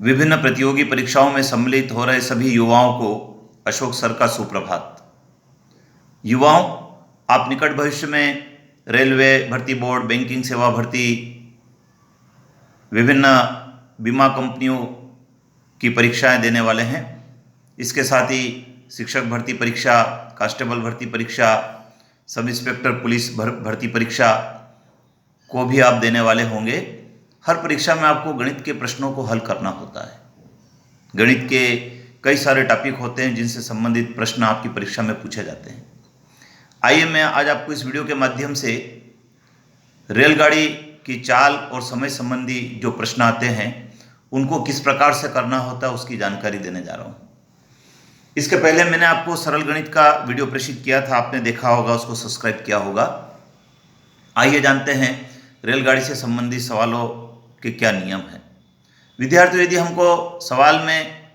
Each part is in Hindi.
विभिन्न प्रतियोगी परीक्षाओं में सम्मिलित हो रहे सभी युवाओं को अशोक सर का सुप्रभात। युवाओं, आप निकट भविष्य में रेलवे भर्ती बोर्ड, बैंकिंग सेवा भर्ती, विभिन्न बीमा कंपनियों की परीक्षाएं देने वाले हैं। इसके साथ ही शिक्षक भर्ती परीक्षा, कांस्टेबल भर्ती परीक्षा, सब इंस्पेक्टर पुलिस भर्ती परीक्षा को भी आप देने वाले होंगे। हर परीक्षा में आपको गणित के प्रश्नों को हल करना होता है। गणित के कई सारे टॉपिक होते हैं जिनसे संबंधित प्रश्न आपकी परीक्षा में पूछे जाते हैं। आइए मैं आज आपको इस वीडियो के माध्यम से रेलगाड़ी की चाल और समय संबंधी जो प्रश्न आते हैं उनको किस प्रकार से करना होता है उसकी जानकारी देने जा रहा हूँ। इसके पहले मैंने आपको सरल गणित का वीडियो प्रेषित किया था, आपने देखा होगा, उसको सब्सक्राइब किया होगा। आइए जानते हैं रेलगाड़ी से संबंधित सवालों के क्या नियम हैं। विद्यार्थियों, यदि हमको सवाल में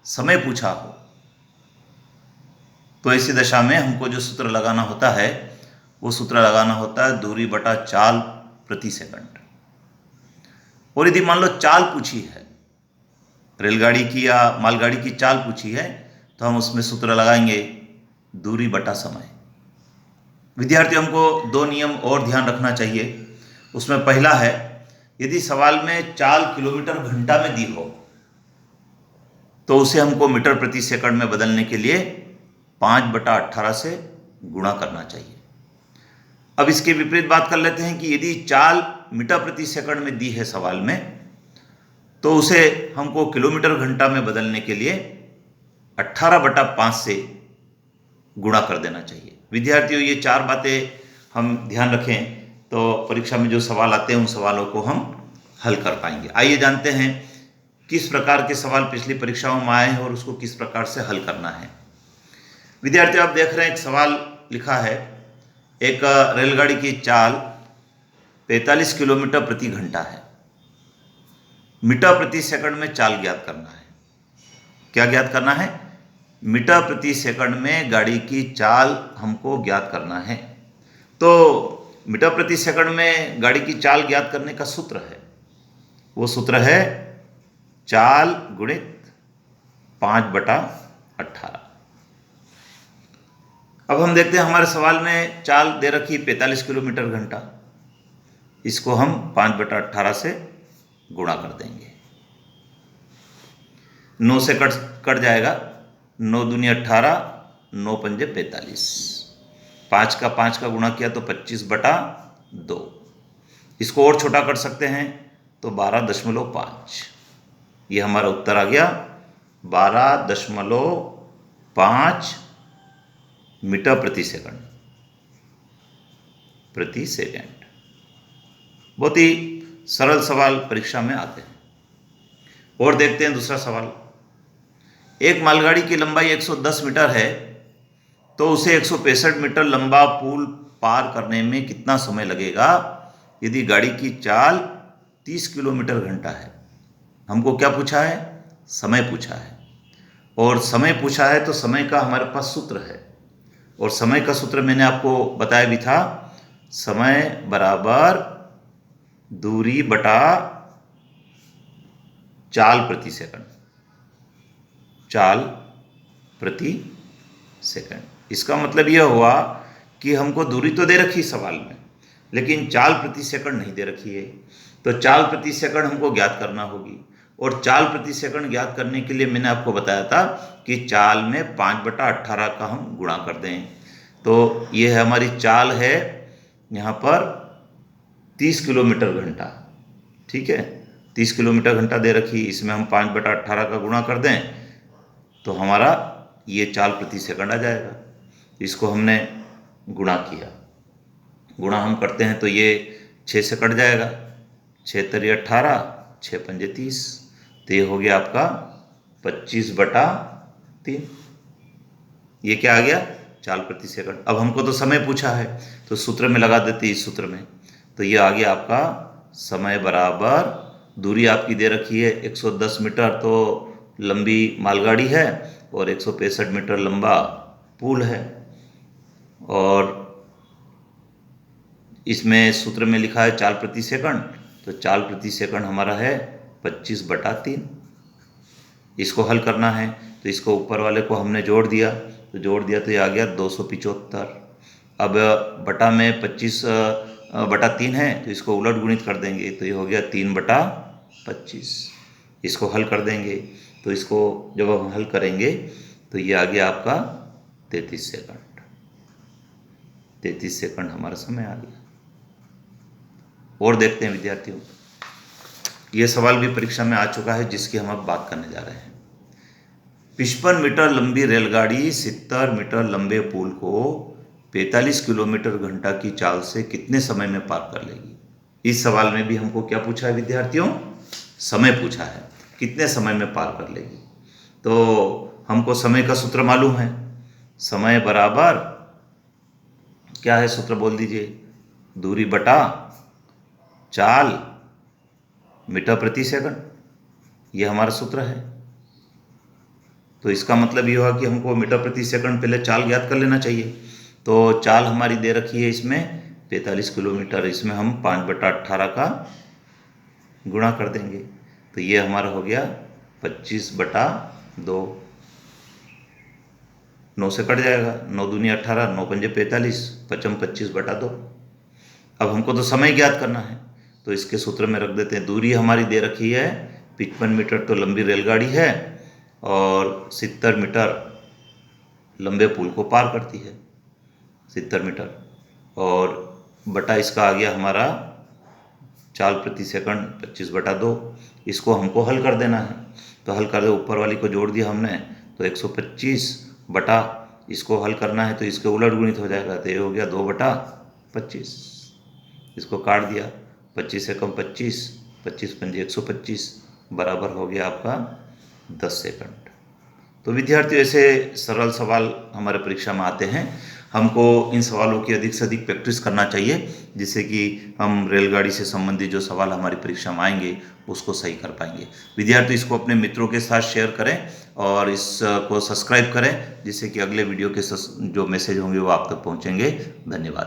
समय पूछा हो तो ऐसी दशा में हमको जो सूत्र लगाना होता है वो सूत्र लगाना होता है दूरी बटा चाल प्रति सेकंड। और यदि मान लो चाल पूछी है, रेलगाड़ी की या मालगाड़ी की चाल पूछी है, तो हम उसमें सूत्र लगाएंगे दूरी बटा समय। विद्यार्थियों, हमको दो नियम और ध्यान रखना चाहिए। उसमें पहला है, यदि सवाल में चाल किलोमीटर घंटा में दी हो तो उसे हमको मीटर प्रति सेकंड में बदलने के लिए 5/18 से गुणा करना चाहिए। अब इसके विपरीत बात कर लेते हैं कि यदि चाल मीटर प्रति सेकंड में दी है सवाल में, तो उसे हमको किलोमीटर घंटा में बदलने के लिए 18/5 से गुणा कर देना चाहिए। विद्यार्थियों, ये चार बातें हम ध्यान रखें तो परीक्षा में जो सवाल आते हैं उन सवालों को हम हल कर पाएंगे। आइए जानते हैं किस प्रकार के सवाल पिछली परीक्षाओं में आए हैं और उसको किस प्रकार से हल करना है। विद्यार्थियों, आप देख रहे हैं एक सवाल लिखा है, एक रेलगाड़ी की चाल 45 किलोमीटर प्रति घंटा है। मीटर प्रति सेकंड में चाल ज्ञात करना है। क्या ज्ञात करना है? मीटर प्रति सेकंड में गाड़ी की चाल हमको ज्ञात करना है। तो मीटर प्रति सेकंड में गाड़ी की चाल ज्ञात करने का सूत्र है, वो सूत्र है चाल गुणित 5/18। अब हम देखते हैं हमारे सवाल में चाल दे रखी 45 किलोमीटर घंटा, इसको हम 5/18 से गुणा कर देंगे। 9 से कट जाएगा, 9 दूनी 18, 9 पंजे 45, 5 का 5 का गुणा किया तो 25/2। इसको और छोटा कर सकते हैं तो 12.5। ये हमारा उत्तर आ गया 12.5 मीटर प्रति सेकंड। बहुत ही सरल सवाल परीक्षा में आते हैं। और देखते हैं दूसरा सवाल। एक मालगाड़ी की लंबाई 110 मीटर है तो उसे 165 मीटर लंबा पुल पार करने में कितना समय लगेगा यदि गाड़ी की चाल 30 किलोमीटर घंटा है। हमको क्या पूछा है? समय पूछा है। और समय पूछा है तो समय का हमारे पास सूत्र है, और समय का सूत्र मैंने आपको बताया भी था, समय बराबर दूरी बटा चाल प्रति सेकंड। चाल प्रति सेकंड, इसका मतलब यह हुआ कि हमको दूरी तो दे रखी सवाल में, लेकिन चाल प्रति सेकंड नहीं दे रखी है। तो चाल प्रति सेकंड हमको ज्ञात करना होगी, और चाल प्रति सेकंड ज्ञात करने के लिए मैंने आपको बताया था कि चाल में 5/18 का हम गुणा कर दें। तो ये है हमारी चाल है यहाँ पर 30 किलोमीटर घंटा, ठीक है, 30 किलोमीटर घंटा दे रखी, इसमें हम 5/18 का गुणा कर दें तो हमारा ये चाल प्रति सेकंड आ जाएगा। इसको हमने गुणा किया, गुणा हम करते हैं तो ये 6 से कट जाएगा, 6 तरी 18, 6 पंजे 30, तो ये हो गया आपका 25/3। ये क्या आ गया? चाल प्रति सेकंड। अब हमको तो समय पूछा है तो सूत्र में लगा देते इस सूत्र में, तो ये आ गया आपका समय बराबर, दूरी आपकी दे रखी है 110 मीटर तो लंबी मालगाड़ी है और 165 मीटर लंबा पुल है, और इसमें सूत्र में लिखा है चाल प्रति सेकंड, तो चाल प्रति सेकंड हमारा है 25/3। इसको हल करना है तो इसको ऊपर वाले को हमने जोड़ दिया तो ये आ गया 275। अब बटा में 25/3 है तो इसको उलट गुणित कर देंगे तो ये हो गया 3/25। इसको हल कर देंगे तो इसको जब हम हल करेंगे तो ये आ गया आपका 33 सेकंड। 33 सेकंड हमारा समय आ गया। और देखते हैं विद्यार्थियों, ये सवाल भी परीक्षा में आ चुका है जिसकी हम अब बात करने जा रहे हैं। 55 मीटर लंबी रेलगाड़ी 70 मीटर लंबे पुल को 45 किलोमीटर घंटा की चाल से कितने समय में पार कर लेगी। इस सवाल में भी हमको क्या पूछा है विद्यार्थियों, समय पूछा है, कितने समय में पार कर लेगी। तो हमको समय का सूत्र मालूम है, समय बराबर क्या है, सूत्र बोल दीजिए, दूरी बटा चाल मीटर प्रति सेकंड, ये हमारा सूत्र है। तो इसका मतलब ये हुआ कि हमको मीटर प्रति सेकंड पहले चाल ज्ञात कर लेना चाहिए। तो चाल हमारी दे रखी है इसमें 45 किलोमीटर, इसमें हम 5/18 का गुणा कर देंगे तो ये हमारा हो गया 25/2। 9 से कट जाएगा, 9 दूनी 18, 9 पंजे 45, 25/2। अब हमको तो समय ज्ञात करना है तो इसके सूत्र में रख देते हैं। दूरी हमारी दे रखी है 55 मीटर तो लंबी रेलगाड़ी है और 70 मीटर लंबे पुल को पार करती है, 70 मीटर, और बटा इसका आ गया हमारा चाल प्रति सेकंड 25/2। इसको हमको हल कर देना है तो हल कर दे, ऊपर वाली को जोड़ दिया हमने तो 125 बटा, इसको हल करना है तो इसके उलट गुणित हो जाएगा तो ये हो गया 2/25। इसको काट दिया, 25 से कम 25, 25 पंजे 125 बराबर हो गया आपका 10 सेकंड। तो विद्यार्थियों ऐसे सरल सवाल हमारे परीक्षा में आते हैं। हमको इन सवालों की अधिक से अधिक प्रैक्टिस करना चाहिए जिससे कि हम रेलगाड़ी से संबंधित जो सवाल हमारी परीक्षा में आएंगे उसको सही कर पाएंगे। विद्यार्थी इसको अपने मित्रों के साथ शेयर करें और इसको सब्सक्राइब करें जिससे कि अगले वीडियो के जो मैसेज होंगे वो आप तक पहुंचेंगे। धन्यवाद।